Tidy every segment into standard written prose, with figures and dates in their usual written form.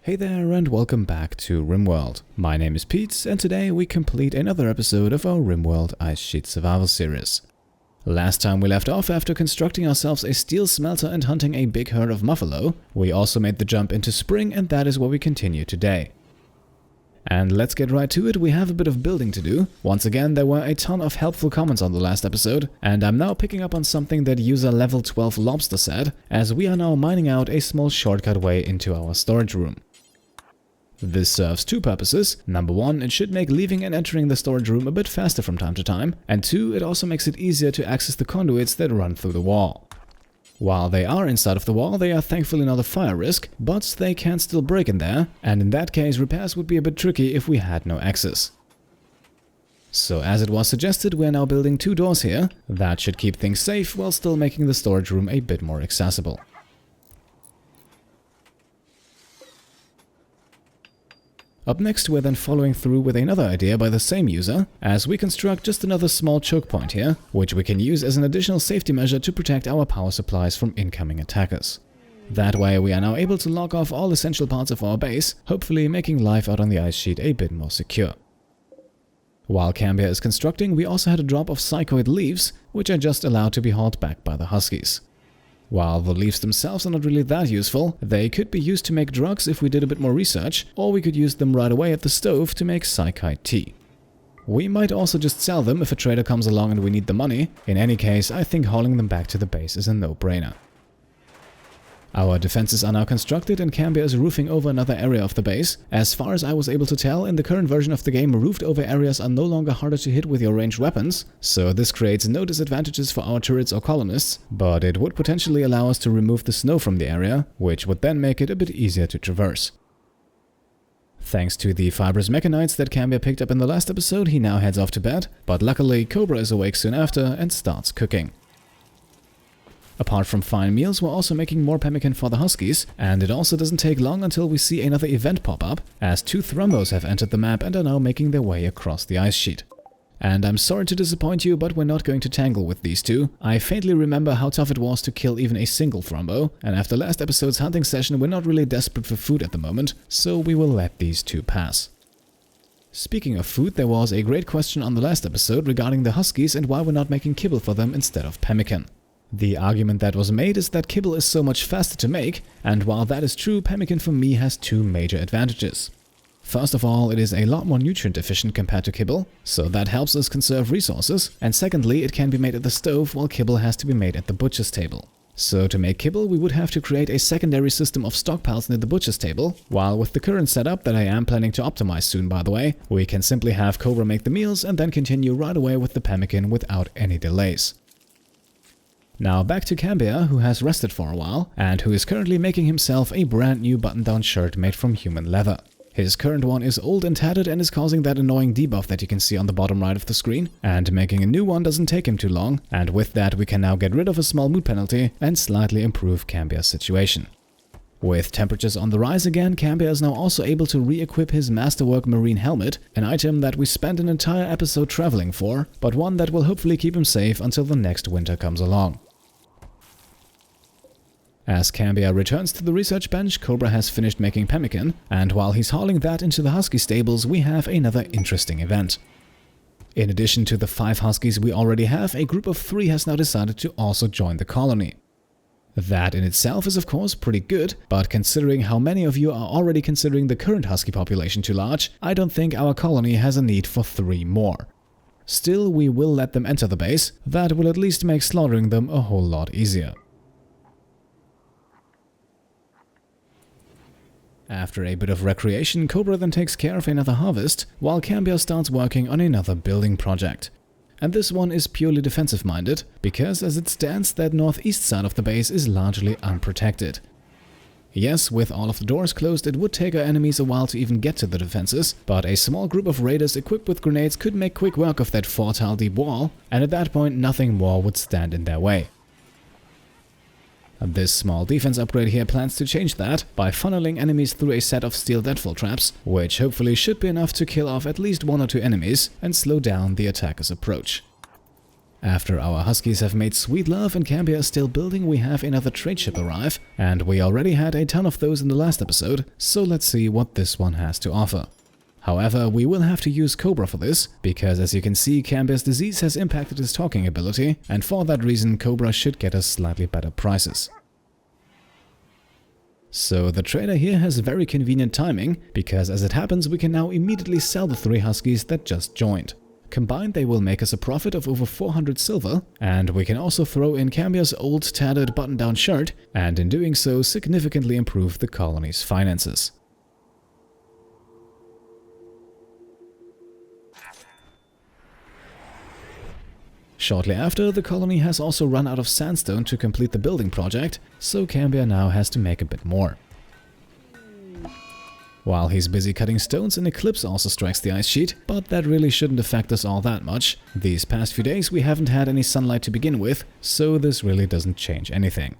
Hey there and welcome back to Rimworld. My name is Pete and today we complete another episode of our Rimworld Ice Sheet Survival series. Last time we left off after constructing ourselves a steel smelter and hunting a big herd of Muffalo, we also made the jump into spring and that is where we continue today. And let's get right to it, we have a bit of building to do. Once again, there were a ton of helpful comments on the last episode, and I'm now picking up on something that user level 12 Lobster said, as we are now mining out a small shortcut way into our storage room. This serves two purposes. Number one, it should make leaving and entering the storage room a bit faster from time to time, and two, it also makes it easier to access the conduits that run through the wall. While they are inside of the wall, they are thankfully not a fire risk, but they can still break in there, and in that case repairs would be a bit tricky if we had no access. So as it was suggested, we are now building two doors here. That should keep things safe while still making the storage room a bit more accessible. Up next, we're then following through with another idea by the same user, as we construct just another small choke point here, which we can use as an additional safety measure to protect our power supplies from incoming attackers. That way we are now able to lock off all essential parts of our base, hopefully making life out on the ice sheet a bit more secure. While Cambiar is constructing, we also had a drop of psychoid leaves, which are just allowed to be hauled back by the huskies. While the leaves themselves are not really that useful, they could be used to make drugs if we did a bit more research, or we could use them right away at the stove to make psychite tea. We might also just sell them if a trader comes along and we need the money. In any case, I think hauling them back to the base is a no-brainer. Our defenses are now constructed and Cambiar is roofing over another area of the base. As far as I was able to tell, in the current version of the game, roofed over areas are no longer harder to hit with your ranged weapons, so this creates no disadvantages for our turrets or colonists, but it would potentially allow us to remove the snow from the area, which would then make it a bit easier to traverse. Thanks to the fibrous mechanites that Cambiar picked up in the last episode, he now heads off to bed, but luckily Cobra is awake soon after and starts cooking. Apart from fine meals, we're also making more pemmican for the huskies, and it also doesn't take long until we see another event pop up, as two thrumbos have entered the map and are now making their way across the ice sheet. And I'm sorry to disappoint you, but we're not going to tangle with these two. I faintly remember how tough it was to kill even a single thrumbo, and after last episode's hunting session we're not really desperate for food at the moment, so we will let these two pass. Speaking of food, there was a great question on the last episode regarding the huskies and why we're not making kibble for them instead of pemmican. The argument that was made is that kibble is so much faster to make, and while that is true, pemmican for me has two major advantages. First of all, it is a lot more nutrient efficient compared to kibble, so that helps us conserve resources, and secondly, it can be made at the stove while kibble has to be made at the butcher's table. So to make kibble, we would have to create a secondary system of stockpiles near the butcher's table, while with the current setup that I am planning to optimize soon by the way, we can simply have Cobra make the meals and then continue right away with the pemmican without any delays. Now back to Cambiar, who has rested for a while, and who is currently making himself a brand new button-down shirt made from human leather. His current one is old and tattered and is causing that annoying debuff that you can see on the bottom right of the screen, and making a new one doesn't take him too long, and with that we can now get rid of a small mood penalty and slightly improve Cambiar's situation. With temperatures on the rise again, Cambiar is now also able to re-equip his Masterwork Marine Helmet, an item that we spent an entire episode traveling for, but one that will hopefully keep him safe until the next winter comes along. As Cambiar returns to the research bench, Cobra has finished making pemmican, and while he's hauling that into the husky stables, we have another interesting event. In addition to the 5 huskies we already have, a group of 3 has now decided to also join the colony. That in itself is of course pretty good, but considering how many of you are already considering the current husky population too large, I don't think our colony has a need for 3 more. Still, we will let them enter the base. That will at least make slaughtering them a whole lot easier. After a bit of recreation, Cobra then takes care of another harvest, while Cambiar starts working on another building project. And this one is purely defensive-minded, because as it stands, that northeast side of the base is largely unprotected. Yes, with all of the doors closed, it would take our enemies a while to even get to the defenses, but a small group of raiders equipped with grenades could make quick work of that 4-tile deep wall, and at that point nothing more would stand in their way. This small defense upgrade here plans to change that by funneling enemies through a set of steel deadfall traps, which hopefully should be enough to kill off at least 1 or 2 enemies and slow down the attacker's approach. After our huskies have made sweet love and Cambiar is still building, we have another trade ship arrive, and we already had a ton of those in the last episode, so let's see what this one has to offer. However, we will have to use Cobra for this, because as you can see, Cambiar's disease has impacted his talking ability, and for that reason Cobra should get us slightly better prices. So the trader here has very convenient timing, because as it happens we can now immediately sell the 3 huskies that just joined. Combined they will make us a profit of over 400 silver, and we can also throw in Cambiar's old tattered button-down shirt, and in doing so significantly improve the colony's finances. Shortly after, the colony has also run out of sandstone to complete the building project, so Cambiar now has to make a bit more. While he's busy cutting stones, an eclipse also strikes the ice sheet, but that really shouldn't affect us all that much. These past few days we haven't had any sunlight to begin with, so this really doesn't change anything.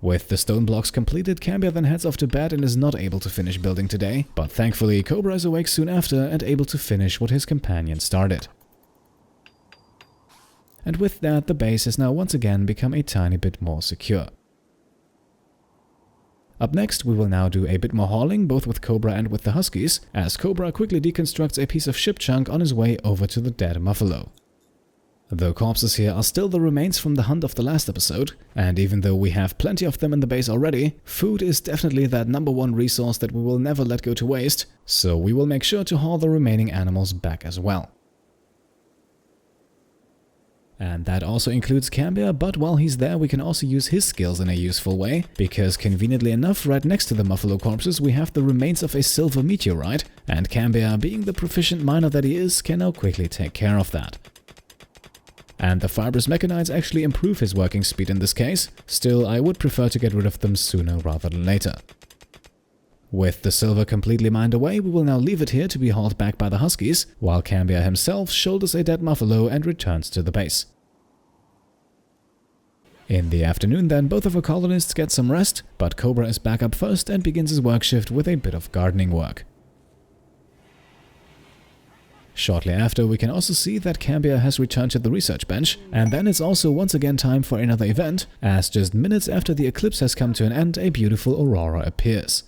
With the stone blocks completed, Cambiar then heads off to bed and is not able to finish building today, but thankfully Cobra is awake soon after and able to finish what his companion started. And with that, the base has now once again become a tiny bit more secure. Up next, we will now do a bit more hauling, both with Cobra and with the huskies, as Cobra quickly deconstructs a piece of ship chunk on his way over to the dead Muffalo. The corpses here are still the remains from the hunt of the last episode, and even though we have plenty of them in the base already, food is definitely that #1 resource that we will never let go to waste, so we will make sure to haul the remaining animals back as well. And that also includes Cambiar, but while he's there we can also use his skills in a useful way, because conveniently enough right next to the Muffalo corpses we have the remains of a silver meteorite, and Cambiar, being the proficient miner that he is, can now quickly take care of that. And the fibrous mechanites actually improve his working speed in this case, still I would prefer to get rid of them sooner rather than later. With the silver completely mined away, we will now leave it here to be hauled back by the huskies, while Cambiar himself shoulders a dead Muffalo and returns to the base. In the afternoon then, both of our colonists get some rest, but Cobra is back up first and begins his work shift with a bit of gardening work. Shortly after, we can also see that Cambiar has returned to the research bench, and then it's also once again time for another event, as just minutes after the eclipse has come to an end, a beautiful aurora appears.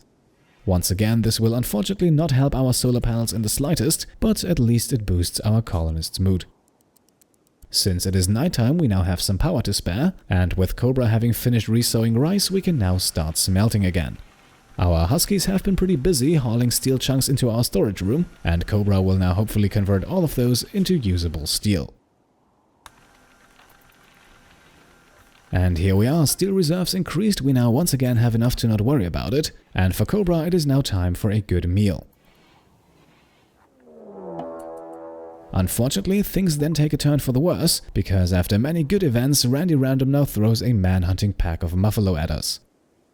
Once again, this will unfortunately not help our solar panels in the slightest, but at least it boosts our colonists' mood. Since it is nighttime, we now have some power to spare, and with Cobra having finished resowing rice, we can now start smelting again. Our huskies have been pretty busy hauling steel chunks into our storage room, and Cobra will now hopefully convert all of those into usable steel. And here we are, steel reserves increased, we now once again have enough to not worry about it, and for Cobra it is now time for a good meal. Unfortunately, things then take a turn for the worse, because after many good events, Randy Random now throws a man-hunting pack of Muffalo at us.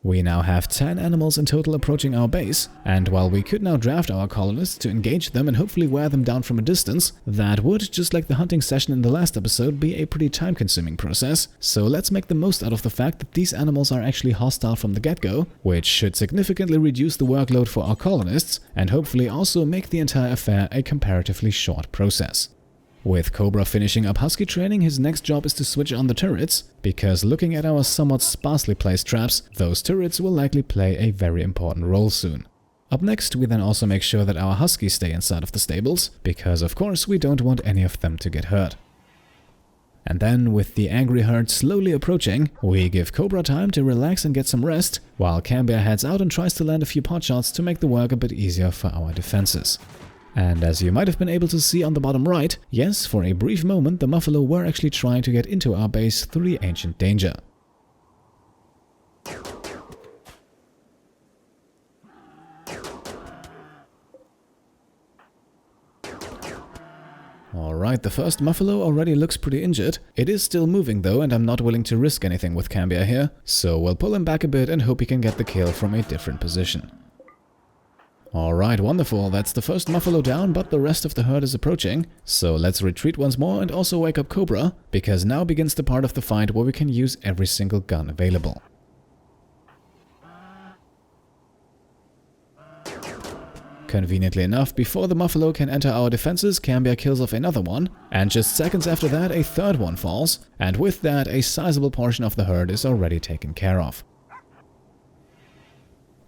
We now have 10 animals in total approaching our base, and while we could now draft our colonists to engage them and hopefully wear them down from a distance, that would, just like the hunting session in the last episode, be a pretty time-consuming process, so let's make the most out of the fact that these animals are actually hostile from the get-go, which should significantly reduce the workload for our colonists, and hopefully also make the entire affair a comparatively short process. With Cobra finishing up husky training, his next job is to switch on the turrets, because looking at our somewhat sparsely placed traps, those turrets will likely play a very important role soon. Up next, we then also make sure that our huskies stay inside of the stables, because of course we don't want any of them to get hurt. And then, with the angry herd slowly approaching, we give Cobra time to relax and get some rest, while Cambiar heads out and tries to land a few pot shots to make the work a bit easier for our defenses. And as you might have been able to see on the bottom right, yes, for a brief moment the Muffalo were actually trying to get into our base through the ancient danger. Alright, the first Muffalo already looks pretty injured. It is still moving though, and I'm not willing to risk anything with Cambiar here, so we'll pull him back a bit and hope he can get the kill from a different position. Alright, wonderful, that's the first Muffalo down, but the rest of the herd is approaching, so let's retreat once more and also wake up Cobra, because now begins the part of the fight where we can use every single gun available. Conveniently enough, before the Muffalo can enter our defenses, Cambiar kills off another one, and just seconds after that a third one falls, and with that a sizable portion of the herd is already taken care of.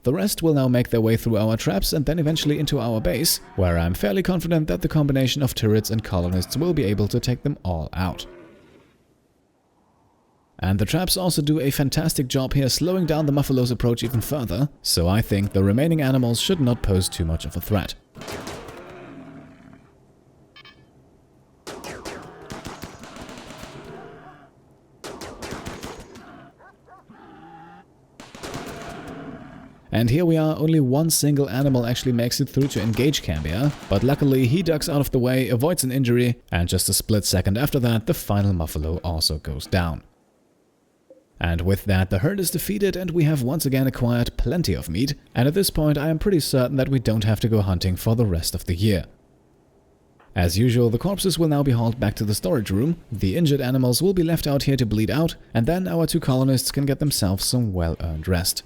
The rest will now make their way through our traps and then eventually into our base, where I'm fairly confident that the combination of turrets and colonists will be able to take them all out. And the traps also do a fantastic job here slowing down the Muffalo's approach even further, so I think the remaining animals should not pose too much of a threat. And here we are, only one single animal actually makes it through to engage Cambiar, but luckily he ducks out of the way, avoids an injury, and just a split second after that the final Muffalo also goes down. And with that, the herd is defeated and we have once again acquired plenty of meat, and at this point I am pretty certain that we don't have to go hunting for the rest of the year. As usual, the corpses will now be hauled back to the storage room, the injured animals will be left out here to bleed out, and then our two colonists can get themselves some well-earned rest.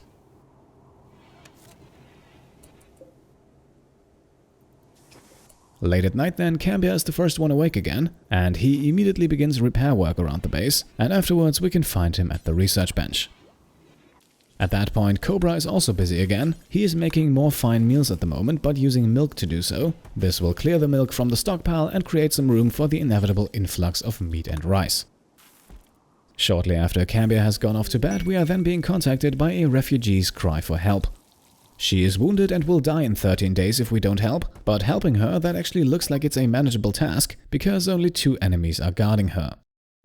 Late at night then, Cambiar is the first one awake again, and he immediately begins repair work around the base, and afterwards we can find him at the research bench. At that point, Cobra is also busy again. He is making more fine meals at the moment, but using milk to do so. This will clear the milk from the stockpile and create some room for the inevitable influx of meat and rice. Shortly after Cambiar has gone off to bed, we are then being contacted by a refugee's cry for help. She is wounded and will die in 13 days if we don't help, but helping her, that actually looks like it's a manageable task, because only 2 enemies are guarding her.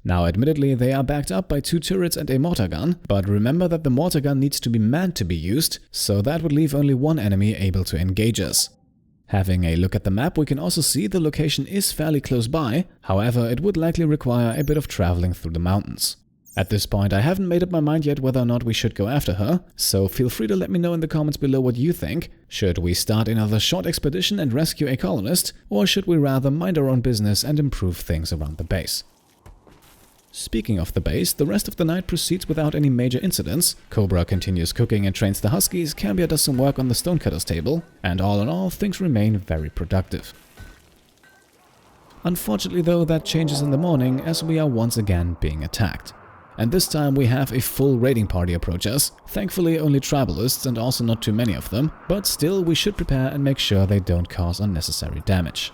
Now admittedly they are backed up by 2 turrets and a mortar gun, but remember that the mortar gun needs to be manned to be used, so that would leave only 1 enemy able to engage us. Having a look at the map, we can also see the location is fairly close by, however it would likely require a bit of traveling through the mountains. At this point I haven't made up my mind yet whether or not we should go after her, so feel free to let me know in the comments below what you think. Should we start another short expedition and rescue a colonist, or should we rather mind our own business and improve things around the base? Speaking of the base, the rest of the night proceeds without any major incidents. Cobra continues cooking and trains the huskies, Cambiar does some work on the stonecutter's table, and all in all things remain very productive. Unfortunately though, that changes in the morning as we are once again being attacked. And this time we have a full raiding party approach us, thankfully only tribalists and also not too many of them, but still we should prepare and make sure they don't cause unnecessary damage.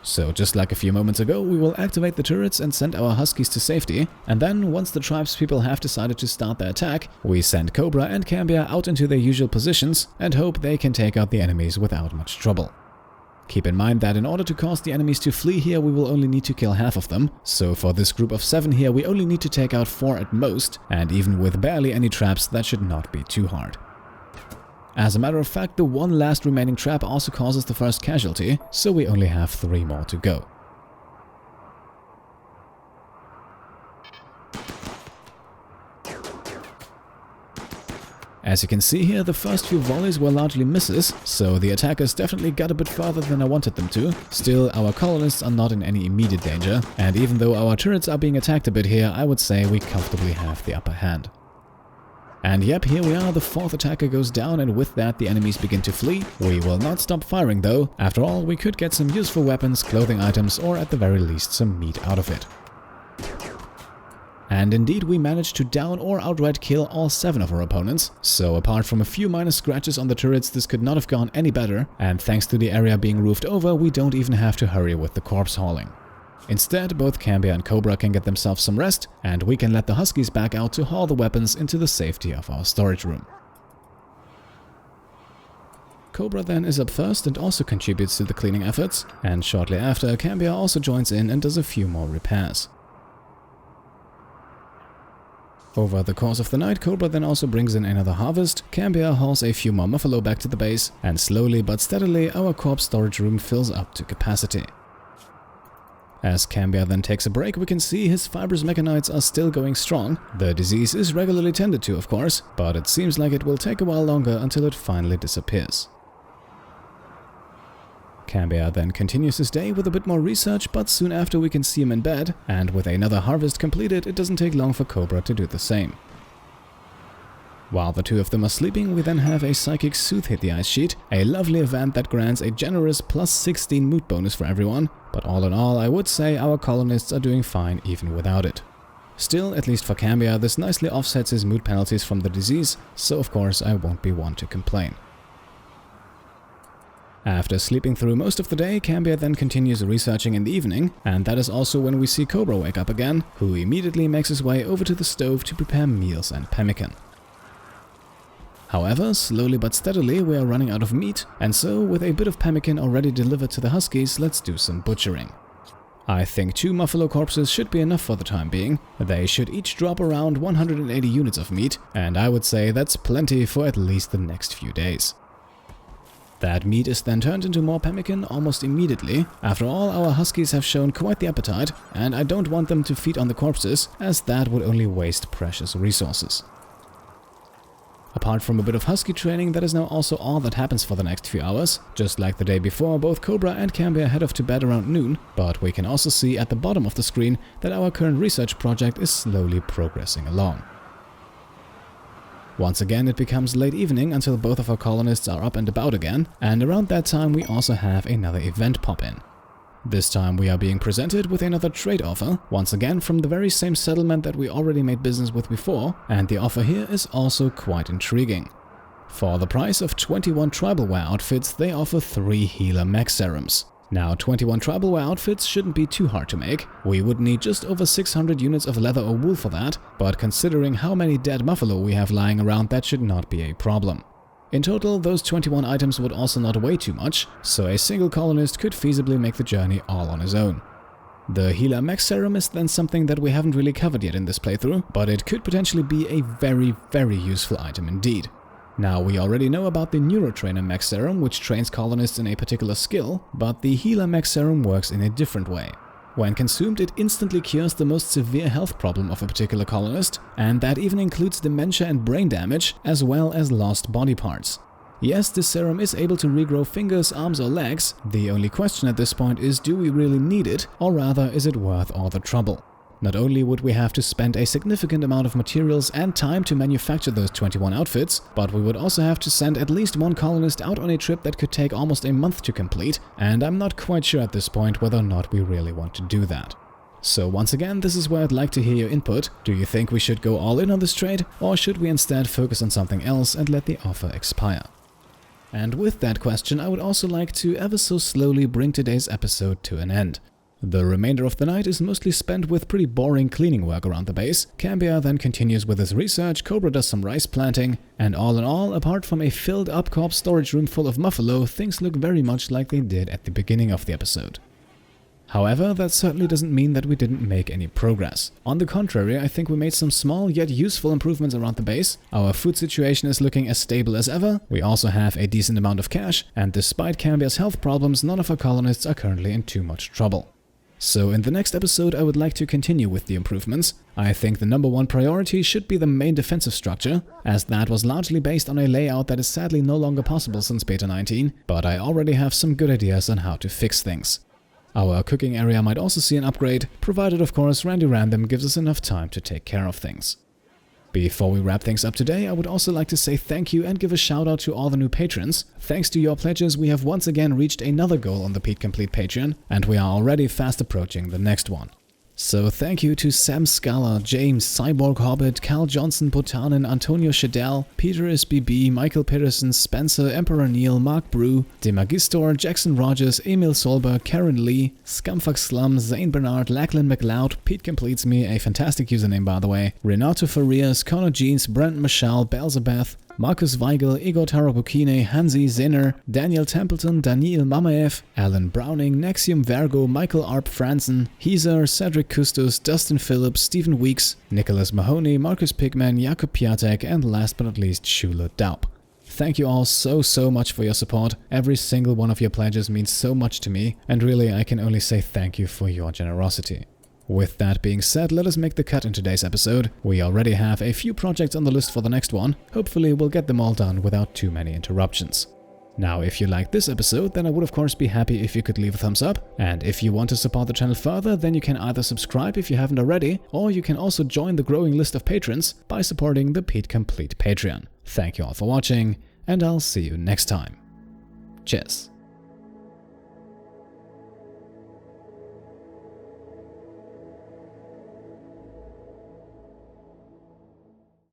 So just like a few moments ago, we will activate the turrets and send our huskies to safety, and then once the tribespeople have decided to start their attack, we send Cobra and Cambiar out into their usual positions and hope they can take out the enemies without much trouble. Keep in mind that in order to cause the enemies to flee here, we will only need to kill half of them, so for this group of 7 here we only need to take out 4 at most, and even with barely any traps that should not be too hard. As a matter of fact, the one last remaining trap also causes the first casualty, so we only have 3 more to go. As you can see here, the first few volleys were largely misses, so the attackers definitely got a bit further than I wanted them to. Still, our colonists are not in any immediate danger, and even though our turrets are being attacked a bit here, I would say we comfortably have the upper hand. And yep, here we are, the 4th attacker goes down, and with that the enemies begin to flee. We will not stop firing though. After all, we could get some useful weapons, clothing items, or at the very least some meat out of it. And indeed we managed to down or outright kill all 7 of our opponents, so apart from a few minor scratches on the turrets, this could not have gone any better, and thanks to the area being roofed over, we don't even have to hurry with the corpse hauling. Instead, both Cambiar and Cobra can get themselves some rest, and we can let the huskies back out to haul the weapons into the safety of our storage room. Cobra then is up first and also contributes to the cleaning efforts, and shortly after, Cambiar also joins in and does a few more repairs. Over the course of the night, Cobra then also brings in another harvest, Cambiar hauls a few more Muffalo back to the base, and slowly but steadily our corpse storage room fills up to capacity. As Cambiar then takes a break, we can see his fibrous mechanites are still going strong. The disease is regularly tended to, of course, but it seems like it will take a while longer until it finally disappears. Cambiar then continues his day with a bit more research, but soon after we can see him in bed, and with another harvest completed, it doesn't take long for Cobra to do the same. While the two of them are sleeping, we then have a Psychic Soothe hit the ice sheet, a lovely event that grants a generous plus 16 mood bonus for everyone, but all in all I would say our colonists are doing fine even without it. Still, at least for Cambiar, this nicely offsets his mood penalties from the disease, so of course I won't be one to complain. After sleeping through most of the day, Cambiar then continues researching in the evening, and that is also when we see Cobra wake up again, who immediately makes his way over to the stove to prepare meals and pemmican. However, slowly but steadily we are running out of meat, and so with a bit of pemmican already delivered to the huskies, let's do some butchering. I think 2 Muffalo corpses should be enough for the time being. They should each drop around 180 units of meat, and I would say that's plenty for at least the next few days. That meat is then turned into more pemmican almost immediately. After all, our huskies have shown quite the appetite, and I don't want them to feed on the corpses, as that would only waste precious resources. Apart from a bit of husky training, that is now also all that happens for the next few hours. Just like the day before, both Cobra and Cambiar head off to bed around noon, but we can also see at the bottom of the screen that our current research project is slowly progressing along. Once again, it becomes late evening until both of our colonists are up and about again, and around that time we also have another event pop in. This time we are being presented with another trade offer, once again from the very same settlement that we already made business with before, and the offer here is also quite intriguing. For the price of 21 tribal wear outfits, they offer 3 healer mech serums. Now, 21 tribal wear outfits shouldn't be too hard to make. We would need just over 600 units of leather or wool for that, but considering how many dead Muffalo we have lying around, that should not be a problem. In total, those 21 items would also not weigh too much, so a single colonist could feasibly make the journey all on his own. The healer mech serum is then something that we haven't really covered yet in this playthrough, but it could potentially be a very useful item indeed. Now, we already know about the Neurotrainer mech serum, which trains colonists in a particular skill, but the healer mech serum works in a different way. When consumed, it instantly cures the most severe health problem of a particular colonist, and that even includes dementia and brain damage, as well as lost body parts. Yes, this serum is able to regrow fingers, arms or legs. The only question at this point is, do we really need it, or rather is it worth all the trouble? Not only would we have to spend a significant amount of materials and time to manufacture those 21 outfits, but we would also have to send at least one colonist out on a trip that could take almost a month to complete, and I'm not quite sure at this point whether or not we really want to do that. So once again, this is where I'd like to hear your input. Do you think we should go all in on this trade, or should we instead focus on something else and let the offer expire? And with that question, I would also like to ever so slowly bring today's episode to an end. The remainder of the night is mostly spent with pretty boring cleaning work around the base. Cambiar then continues with his research, Cobra does some rice planting, and all in all, apart from a filled up corpse storage room full of Muffalo, things look very much like they did at the beginning of the episode. However, that certainly doesn't mean that we didn't make any progress. On the contrary, I think we made some small yet useful improvements around the base. Our food situation is looking as stable as ever, we also have a decent amount of cash, and despite Cambiar's health problems, none of our colonists are currently in too much trouble. So in the next episode I would like to continue with the improvements. I think the number one priority should be the main defensive structure, as that was largely based on a layout that is sadly no longer possible since Beta 19, but I already have some good ideas on how to fix things. Our cooking area might also see an upgrade, provided of course Randy Random gives us enough time to take care of things. Before we wrap things up today, I would also like to say thank you and give a shout out to all the new patrons. Thanks to your pledges, we have once again reached another goal on the Pete Complete Patreon, and we are already fast approaching the next one. So thank you to Sam Scala, James, Cyborg Hobbit, Cal Johnson, Botanin, Antonio Shadell, Peter SBB, Michael Peterson, Spencer, Emperor Neil, Mark Brew, Demagistor, Jackson Rogers, Emil Solberg, Karen Lee, Scumfuck Slum, Zane Bernard, Lachlan McLeod, Pete Completes Me, a fantastic username by the way, Renato Farias, Connor Jeans, Brent Michelle, Belzebeth, Marcus Weigel, Igor Tarabukine, Hansi Zinner, Daniel Templeton, Daniel Mamaev, Alan Browning, Nexium Vergo, Michael Arp Franzen, Heezer, Cedric Kustos, Dustin Phillips, Stephen Weeks, Nicholas Mahoney, Marcus Pigman, Jakub Piatek, and last but not least Shula Daup. Thank you all so much for your support. Every single one of your pledges means so much to me, and really I can only say thank you for your generosity. With that being said, let us make the cut in today's episode. We already have a few projects on the list for the next one. Hopefully we'll get them all done without too many interruptions. Now, if you liked this episode, then I would of course be happy if you could leave a thumbs up. And if you want to support the channel further, then you can either subscribe if you haven't already, or you can also join the growing list of patrons by supporting the Pete Complete Patreon. Thank you all for watching, and I'll see you next time. Cheers.